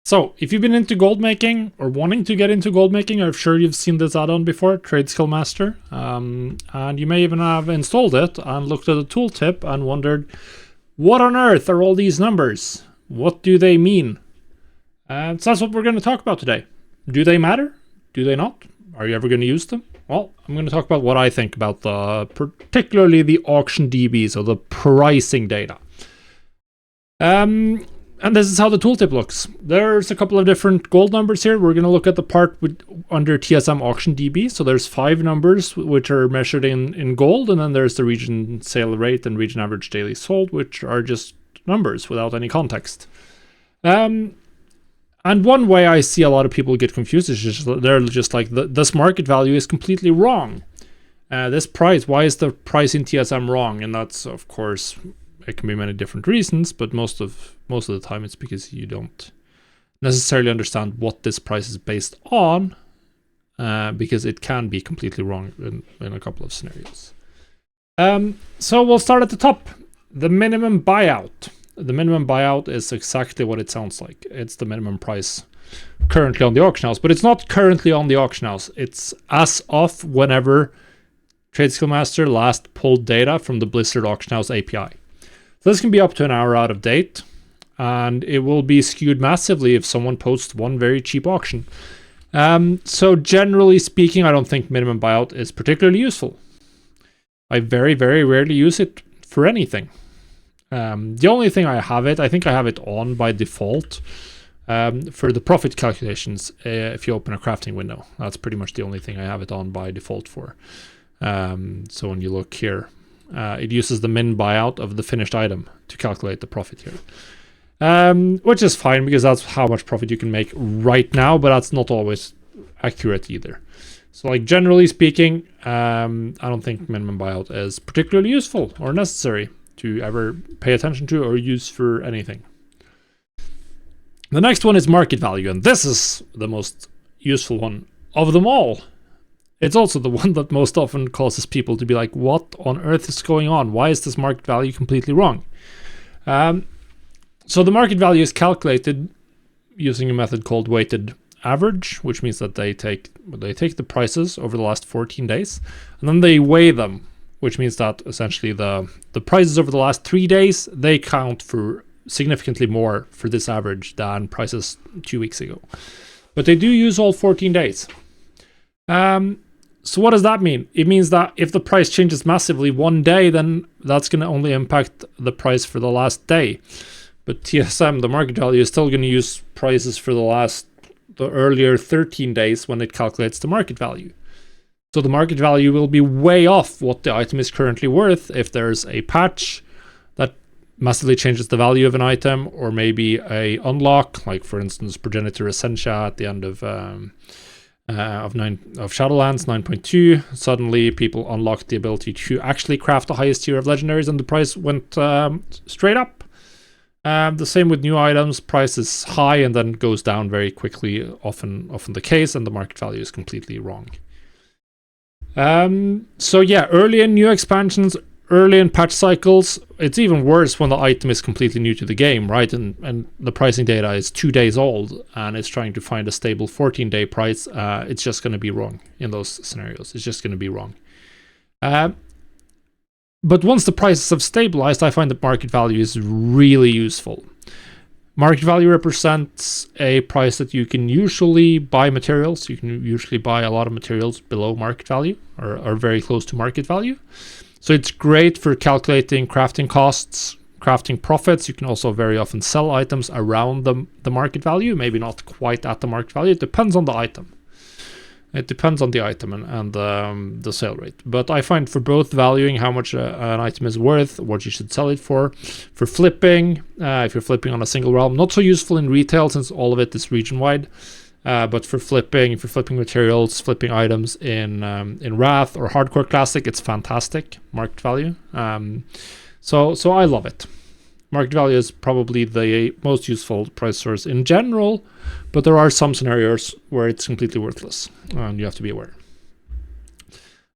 So, if you've been into gold making or wanting to get into gold making, I'm sure you've seen this add-on before, Tradeskillmaster, and you may even have installed it and looked at the tooltip and wondered, what on earth are all these numbers? What do they mean? So that's what we're going to talk about today. Do they matter? Do they not? Are you ever going to use them? Well, I'm going to talk about what I think about particularly the auction DBs, or the pricing data. And this is how the tooltip looks. There's a couple of different gold numbers here. We're going to look at the part under TSM auction DB. So there's 5 numbers which are measured in gold, and then there's the region sale rate and region average daily sold, which are just numbers without any context. And one way I see a lot of people get confused is they're just like, this market value is completely wrong. This price, why is the price in TSM wrong? And that's, of course, it can be many different reasons, but most of the time it's because you don't necessarily understand what this price is based on, because it can be completely wrong in a couple of scenarios. So we'll start at the top. The minimum buyout. The minimum buyout is exactly what it sounds like. It's the minimum price currently on the auction house, but it's not currently on the auction house. It's as of whenever Tradeskillmaster last pulled data from the Blizzard auction house API. So this can be up to an hour out of date, and it will be skewed massively if someone posts one very cheap auction. So generally speaking, I don't think minimum buyout is particularly useful. I very, very rarely use it for anything. The only thing I think I have it on by default for the profit calculations if you open a crafting window. That's pretty much the only thing I have it on by default for. So when you look here, it uses the min buyout of the finished item to calculate the profit here. Which is fine because that's how much profit you can make right now, but that's not always accurate either. So like generally speaking, I don't think minimum buyout is particularly useful or necessary to ever pay attention to or use for anything. The next one is market value, and this is the most useful one of them all. It's also the one that most often causes people to be like, what on earth is going on? Why is this market value completely wrong? So the market value is calculated using a method called weighted average, which means that they take the prices over the last 14 days, and then they weigh them, which means that essentially the prices over the last 3 days, they count for significantly more for this average than prices 2 weeks ago. But they do use all 14 days. So what does that mean? It means that if the price changes massively one day, then that's going to only impact the price for the last day. But TSM, the market value, is still going to use prices for the earlier 13 days when it calculates the market value. So the market value will be way off what the item is currently worth if there's a patch that massively changes the value of an item, or maybe a unlock, like for instance Progenitor Essentia at the end of Shadowlands 9.2. Suddenly people unlocked the ability to actually craft the highest tier of legendaries, and the price went straight up. The same with new items. Price is high and then goes down very quickly, often the case, and the market value is completely wrong. So yeah, early in new expansions, early in patch cycles, it's even worse when the item is completely new to the game, right? And the pricing data is 2 days old and it's trying to find a stable 14-day price. It's just going to be wrong in those scenarios. It's just going to be wrong. But once the prices have stabilized, I find that market value is really useful. Market value represents a price that you can usually buy materials. You can usually buy a lot of materials below market value or very close to market value. So it's great for calculating crafting costs, crafting profits. You can also very often sell items around the market value, maybe not quite at the market value. It depends on the item. It depends on the item and the sale rate. But I find for both valuing how much an item is worth, what you should sell it for flipping, if you're flipping on a single realm, not so useful in retail since all of it is region-wide. But for flipping, if you're flipping materials, flipping items in Wrath or Hardcore Classic, it's fantastic market value. So I love it. Market value is probably the most useful price source in general, but there are some scenarios where it's completely worthless, and you have to be aware.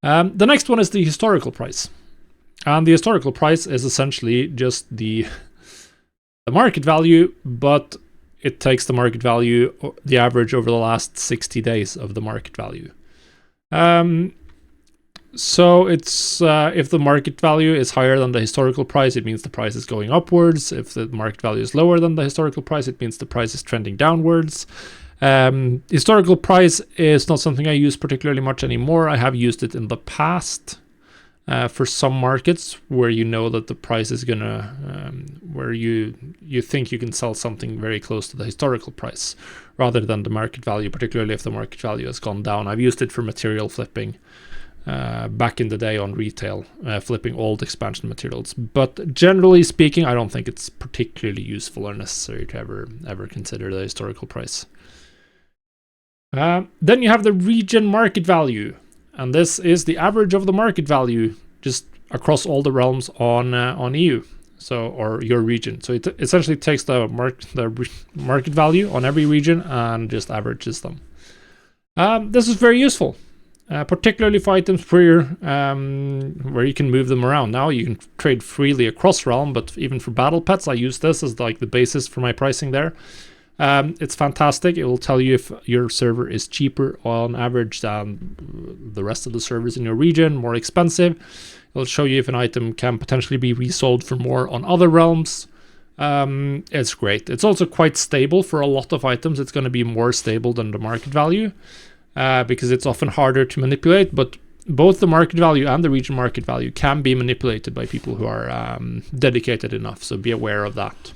The next one is the historical price. And the historical price is essentially just the market value, but it takes the market value, the average over the last 60 days of the market value. So it's if the market value is higher than the historical price, it means the price is going upwards. If the market value is lower than the historical price, it means the price is trending downwards. Historical price is not something I use particularly much anymore. I have used it in the past for some markets where you know that the price is gonna, where you think you can sell something very close to the historical price rather than the market value, particularly if the market value has gone down. I've used it for material flipping back in the day on retail, flipping old expansion materials. But generally speaking, I don't think it's particularly useful or necessary to ever consider the historical price. Then you have the region market value, and this is the average of the market value just across all the realms on EU, so or your region. So it essentially takes the market value on every region and just averages them. This is very useful, particularly for items where you can move them around. Now you can trade freely across realm, but even for battle pets, I use this as like the basis for my pricing there. It's fantastic. It will tell you if your server is cheaper on average than the rest of the servers in your region, more expensive. It'll show you if an item can potentially be resold for more on other realms. It's great. It's also quite stable for a lot of items. It's going to be more stable than the market value because it's often harder to manipulate, but both the market value and the region market value can be manipulated by people who are dedicated enough, so be aware of that.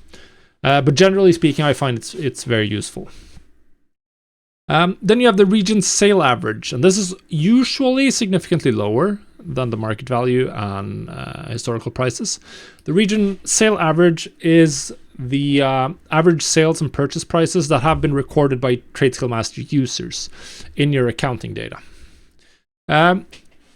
But generally speaking, I find it's very useful. Then you have the region sale average, and this is usually significantly lower than the market value and historical prices. The region sale average is the average sales and purchase prices that have been recorded by Tradeskillmaster users in your accounting data.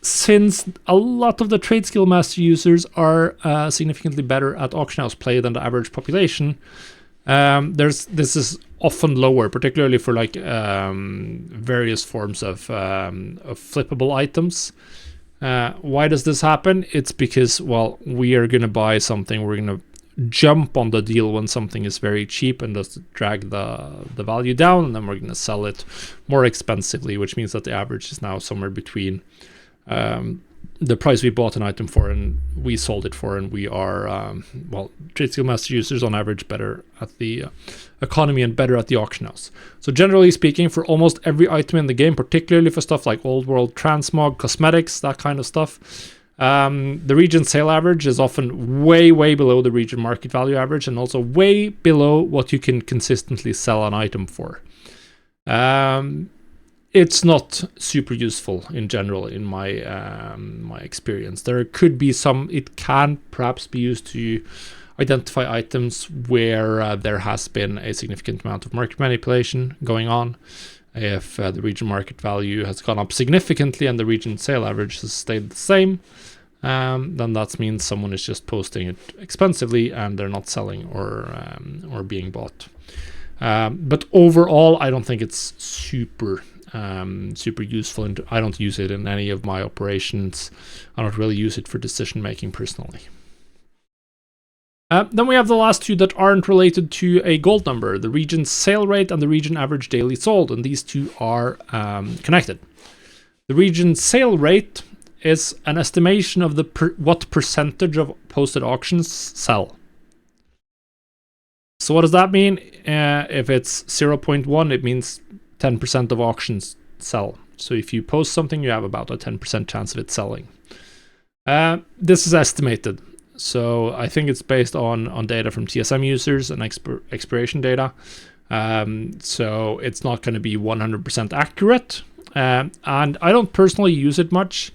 Since a lot of the Tradeskillmaster users are significantly better at auction house play than the average population, this is often lower, particularly for like various forms of flippable items. Why does this happen? It's because, well, we are going to buy something, we're going to jump on the deal when something is very cheap and just drag the value down, and then we're going to sell it more expensively, which means that the average is now somewhere between the price we bought an item for and we sold it for, and we are Tradeskillmaster users on average better at the economy and better at the auction house. So generally speaking, for almost every item in the game, particularly for stuff like old world transmog, cosmetics, that kind of stuff, the region sale average is often way below the region market value average, and also way below what you can consistently sell an item for. It's not super useful in general in my my experience. There could be some, it can perhaps be used to identify items where there has been a significant amount of market manipulation going on. If the region market value has gone up significantly and the region sale average has stayed the same, then that means someone is just posting it expensively and they're not selling or being bought. But overall, I don't think it's super useful, and I don't use it in any of my operations. I don't really use it for decision making personally. Then we have the last two that aren't related to a gold number, the region sale rate and the region average daily sold, and these two are connected. The region sale rate is an estimation of what percentage of posted auctions sell. So what does that mean? If it's 0.1, it means 10% of auctions sell. So if you post something, you have about a 10% chance of it selling. This is estimated. So I think it's based on data from TSM users and expiration data. So it's not going to be 100% accurate. And I don't personally use it much.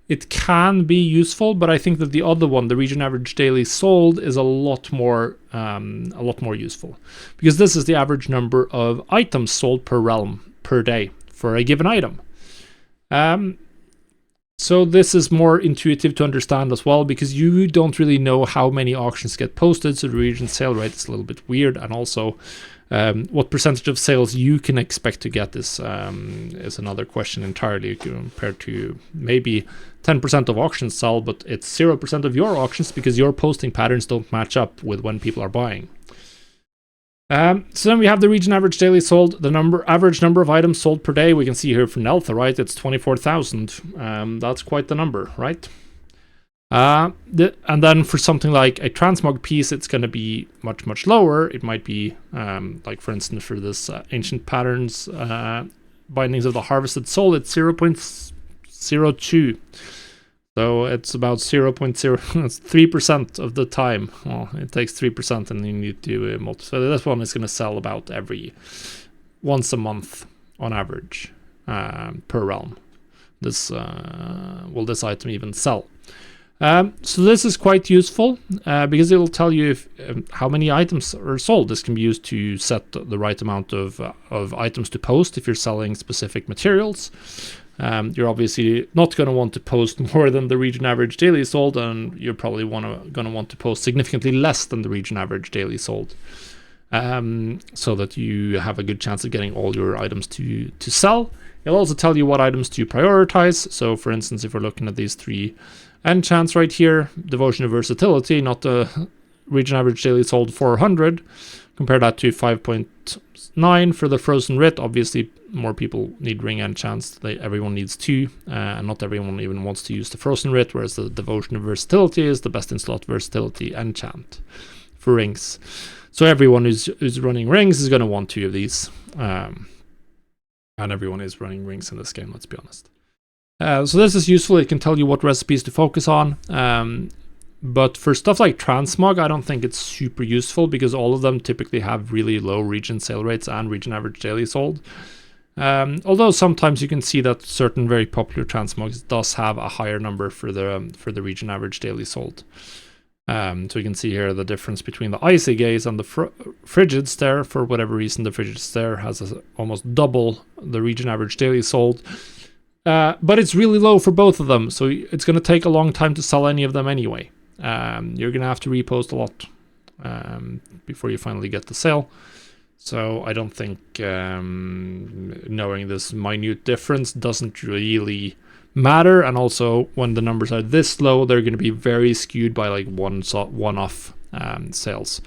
It can be useful, but I think that the other one, the region average daily sold, is a lot more useful, because this is the average number of items sold per realm per day for a given item. So this is more intuitive to understand as well, because you don't really know how many auctions get posted, so the region sale rate is a little bit weird, and also what percentage of sales you can expect to get is another question entirely, compared to maybe 10% of auctions sell, but it's 0% of your auctions because your posting patterns don't match up with when people are buying. So then we have the region average daily sold, the average number of items sold per day. We can see here for Neltha, right? It's 24,000. That's quite the number, right? And then for something like a transmog piece, it's going to be much, much lower. It might be like, for instance, for this ancient patterns bindings of the harvested soul, it's 0.02. So it's about 0.03% of the time. Well, it takes 3%, and you need to multiply. So this one is going to sell about once a month on average per realm. Will this item even sell? So this is quite useful because it will tell you how many items are sold. This can be used to set the right amount of items to post if you're selling specific materials. You're obviously not going to want to post more than the region average daily sold, and you're probably going to want to post significantly less than the region average daily sold, so that you have a good chance of getting all your items to sell. It'll also tell you what items to prioritize. So for instance, if we're looking at these 3 enchants right here, Devotion of Versatility, not the region average daily sold 400, compare that to 5.9 for the Frozen Writ. Obviously more people need ring enchants. Everyone needs 2, and not everyone even wants to use the Frozen Writ, whereas the Devotion of Versatility is the best in slot versatility enchant for rings. So everyone who's running rings is going to want 2 of these, and everyone is running rings in this game, let's be honest. So this is useful. It can tell you what recipes to focus on. But for stuff like transmog, I don't think it's super useful because all of them typically have really low region sale rates and region average daily sold. Although sometimes you can see that certain very popular transmogs does have a higher number for the region average daily sold. So you can see here the difference between the Icy Gaze and the Frigid Stare. For whatever reason, the Frigid Stare has almost double the region average daily sold. But it's really low for both of them, so it's going to take a long time to sell any of them anyway. You're going to have to repost a lot before you finally get the sale. So I don't think knowing this minute difference doesn't really matter. And also, when the numbers are this low, they're going to be very skewed by like one-off sales.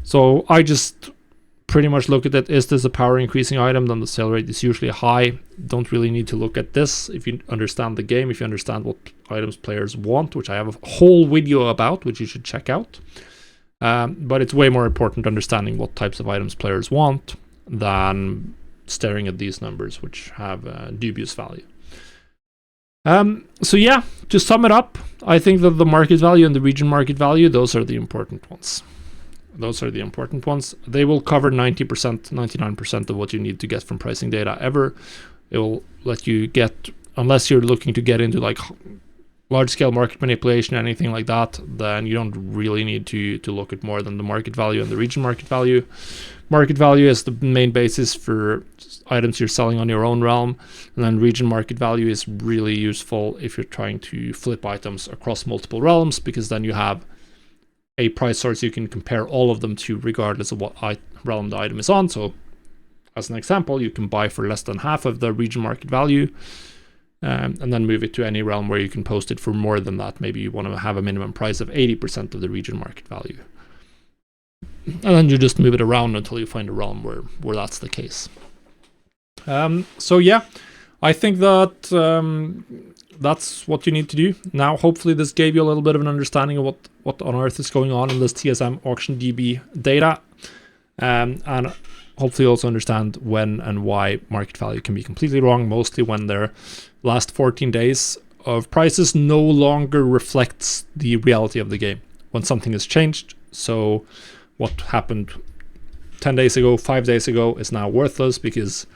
So I just pretty much look at it. Is this a power increasing item? Then the sale rate is usually high. Don't really need to look at this if you understand the game, if you understand what items players want, which I have a whole video about, which you should check out. But it's way more important understanding what types of items players want than staring at these numbers, which have dubious value. So yeah, to sum it up, I think that the market value and the region market value, those are the important ones. They will cover 90%, 99% of what you need to get from pricing data ever. It will let you get, unless you're looking to get into like large-scale market manipulation, anything like that, then you don't really need to look at more than the market value and the region market value. Market value is the main basis for items you're selling on your own realm, and then region market value is really useful if you're trying to flip items across multiple realms, because then you have a price source you can compare all of them to regardless of what realm the item is on. So as an example, you can buy for less than half of the region market value, and then move it to any realm where you can post it for more than that. Maybe you want to have a minimum price of 80% of the region market value, and then you just move it around until you find a realm where that's the case. So yeah, I think that that's what you need to do. Now, hopefully this gave you a little bit of an understanding of what on earth is going on in this TSM auction DB data, and hopefully also understand when and why market value can be completely wrong, mostly when their last 14 days of prices no longer reflects the reality of the game, when something has changed. So what happened 10 days ago, 5 days ago is now worthless because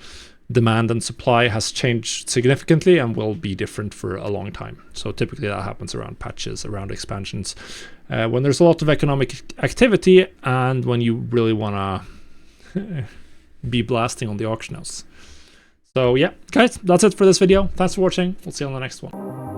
demand and supply has changed significantly and will be different for a long time. So typically that happens around patches, around expansions, when there's a lot of economic activity and when you really want to be blasting on the auction house. So yeah, guys, that's it for this video. Thanks for watching. We'll see you on the next one.